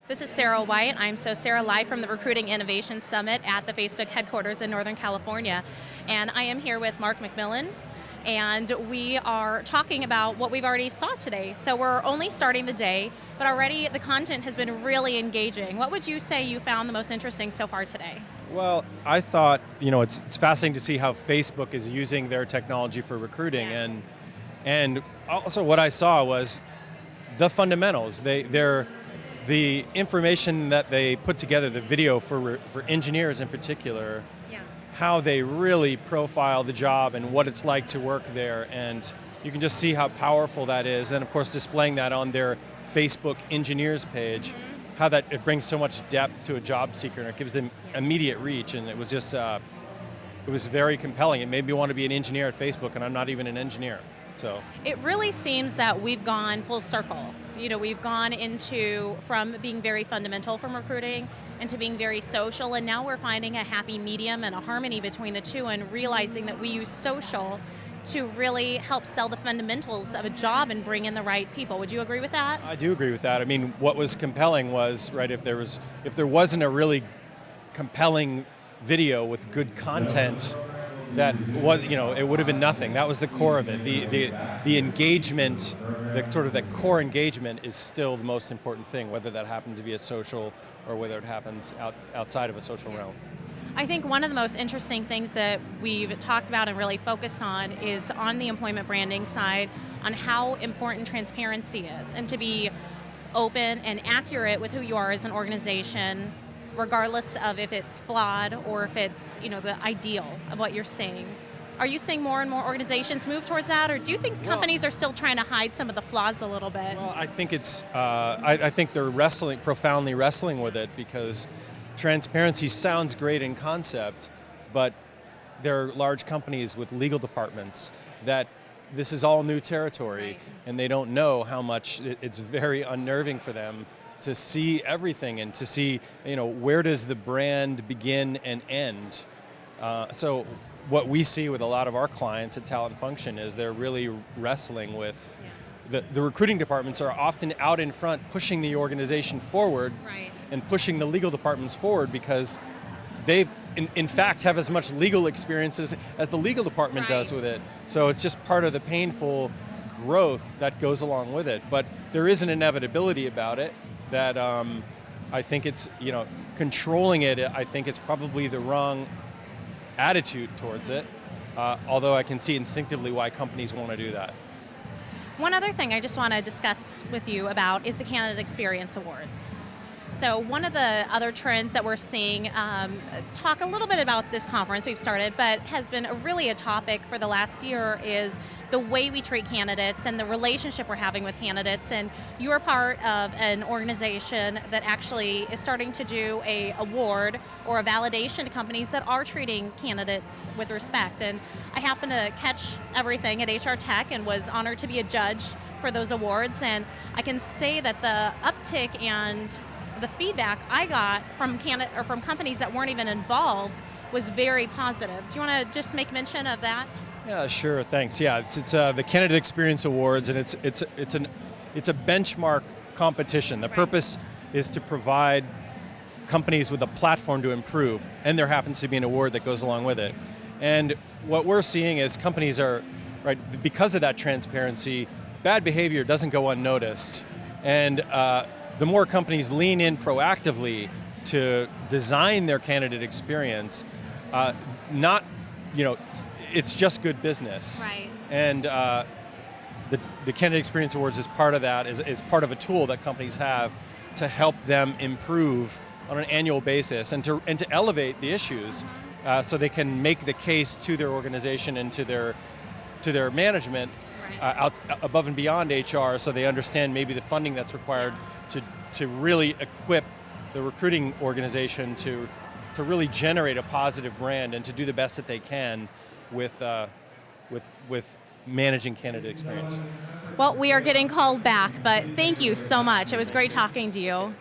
This is Sarah White. I'm Sarah live from the Recruiting Innovation Summit at the Facebook headquarters in Northern California. And I am here with Mark McMillan, and we are talking about what we've already saw today. So we're only starting the day, but already the content has been really engaging. What would you say you found the most interesting so far today? Well, I thought, it's fascinating to see how Facebook is using their technology for recruiting, and also what I saw was the fundamentals. The information that they put together, the video for engineers in particular, how they really profile the job and what it's like to work there, and you can just see how powerful that is. And of course, displaying that on their Facebook engineers page, how that it brings so much depth to a job seeker, and it gives them immediate reach. And it was just, it was very compelling. It made me want to be an engineer at Facebook, and I'm not even an engineer. So it really seems that we've gone full circle. We've gone from being very fundamental from recruiting into being very social, and now we're finding a happy medium and a harmony between the two, and realizing that we use social to really help sell the fundamentals of a job and bring in the right people. Would you agree with that? I do agree with that. I mean, what was compelling was, if there wasn't a really compelling video with good content, that was, it would have been nothing. That was the core of it. The engagement, the core engagement is still the most important thing, whether that happens via social or whether it happens outside of a social realm. I think one of the most interesting things that we've talked about and really focused on is on the employment branding side, on how important transparency is, and to be open and accurate with who you are as an organization, regardless of if it's flawed or if it's the ideal of what you're seeing. Are you seeing more and more organizations move towards that, or do you think companies are still trying to hide some of the flaws a little bit? Well, I think it's. I think they're profoundly wrestling with it, because transparency sounds great in concept, but there are large companies with legal departments that this is all new territory, right, and they don't know how much it's very unnerving for them to see everything and to see, where does the brand begin and end. So what we see with a lot of our clients at Talent Function is they're really wrestling with the recruiting departments are often out in front pushing the organization forward, right, and pushing the legal departments forward, because they in fact have as much legal experiences as the legal department right, does with it. So it's just part of the painful growth that goes along with it. But there is an inevitability about it that I think it's, controlling it, I think it's probably the wrong attitude towards it, although I can see instinctively why companies want to do that. One other thing I just want to discuss with you about is the Candidate Experience Awards. So one of the other trends that we're seeing, talk a little bit about this conference we've started, but has been really a topic for the last year, is the way we treat candidates and the relationship we're having with candidates. And you are part of an organization that actually is starting to do a award or a validation to companies that are treating candidates with respect. And I happen to catch everything at HR Tech and was honored to be a judge for those awards. And I can say that the uptick and the feedback I got from companies that weren't even involved was very positive. Do you want to just make mention of that? Yeah, sure. Thanks. Yeah, it's the Candidate Experience Awards, and it's a benchmark competition. The purpose is to provide companies with a platform to improve, and there happens to be an award that goes along with it. And what we're seeing is companies are, because of that transparency, bad behavior doesn't go unnoticed, and the more companies lean in proactively to design their candidate experience, it's just good business. Right. And the Candidate Experience Awards is part of that, is part of a tool that companies have to help them improve on an annual basis, and to elevate the issues, so they can make the case to their organization and to their management, out above and beyond HR, so they understand maybe the funding that's required to really equip the recruiting organization to really generate a positive brand and to do the best that they can with managing candidate experience. Well, we are getting called back, but thank you so much. It was great talking to you.